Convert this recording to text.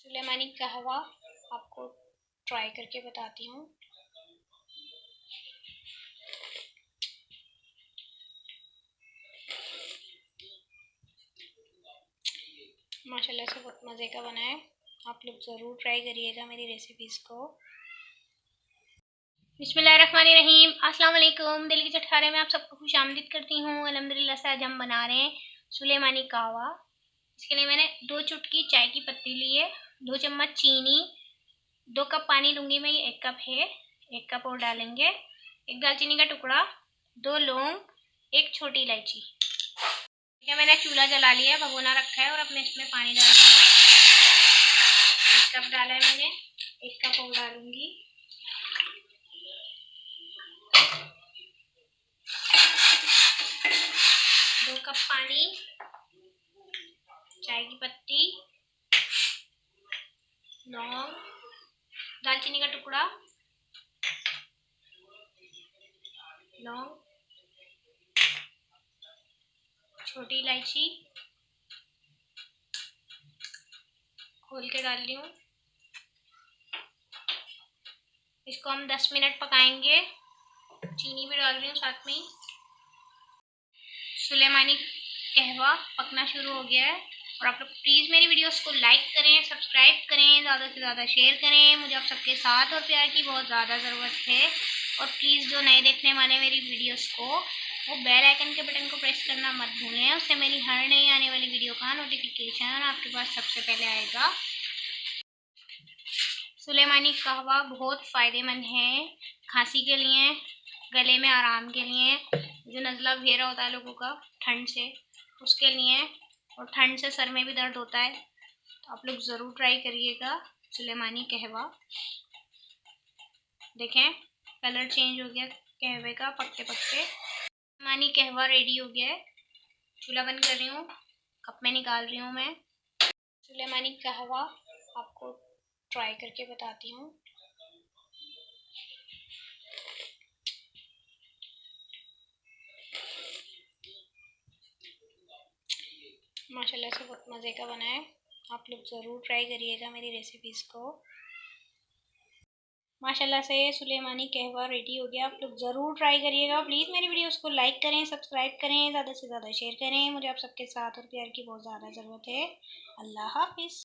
सुलेमानी कहवा आपको ट्राई करके बताती हूँ। माशाल्लाह से बहुत मज़े का बना है। आप लोग ज़रूर ट्राई करिएगा मेरी रेसिपीज़ को। बिस्मिल्लाहिर्रहमानिर्रहीम, अस्सलाम वालेकुम। दिल की चटखारे में आप सबको खुशामदीद करती हूँ। अल्हम्दुलिल्लाह से आज हम बना रहे हैं सुलेमानी कहवा। इसके लिए मैंने 2 चुटकी चाय की पत्ती ली है, 2 चम्मच चीनी, 2 कप पानी लूँगी मैं, ये 1 कप है, 1 कप और डालेंगे, 1 दालचीनी का टुकड़ा, 2 लौंग, 1 छोटी इलायची। ठीक है, मैंने चूल्हा जला लिया है, भगोना रखा है और अब मैं इसमें पानी डाल दूँगी। 1 कप डाला है मैंने, 1 कप और डालूँगी। दो कप पानी, चाय की पत्ती, लौंग, दालचीनी का टुकड़ा, लौंग, छोटी इलायची, खोल के डाल रही हूँ। इसको हम 10 मिनट पकाएंगे। चीनी भी डाल रही हूँ साथ में। सुलेमानी कहवा पकना शुरू हो गया है और आप लोग प्लीज़ मेरी वीडियोस को लाइक करें, सब्सक्राइब करें, ज़्यादा से ज़्यादा शेयर करें। मुझे आप सबके साथ और प्यार की बहुत ज़्यादा ज़रूरत है। और प्लीज़ जो नए देखने वाले मेरी वीडियोस को, वो बेल आइकन के बटन को प्रेस करना मत भूलें। उससे मेरी हर नई आने वाली वीडियो का नोटिफिकेशन आपके पास सबसे पहले आएगा। सुलेमानी कहवा बहुत फ़ायदेमंद है खांसी के लिए, गले में आराम के लिए, जो नज़ला घेरा होता है लोगों का ठंड से, उसके लिए, और ठंड से सर में भी दर्द होता है, तो आप लोग ज़रूर ट्राई करिएगा सुलेमानी कहवा। देखें कलर चेंज हो गया कहवे का पकते पकते। सुलेमानी कहवा रेडी हो गया है। चूल्हा बंद कर रही हूँ, कप में निकाल रही हूँ मैं। सुलेमानी कहवा आपको ट्राई करके बताती हूँ। माशाल्लाह से बहुत मज़े का बना है। आप लोग ज़रूर ट्राई करिएगा मेरी रेसिपीज़ को। माशाल्लाह से सुलेमानी कहवा रेडी हो गया। आप लोग ज़रूर ट्राई करिएगा। प्लीज़ मेरी वीडियोस को लाइक करें, सब्सक्राइब करें, ज़्यादा से ज़्यादा शेयर करें। मुझे आप सबके साथ और प्यार की बहुत ज़्यादा ज़रूरत है। अल्लाह हाफ़िज़।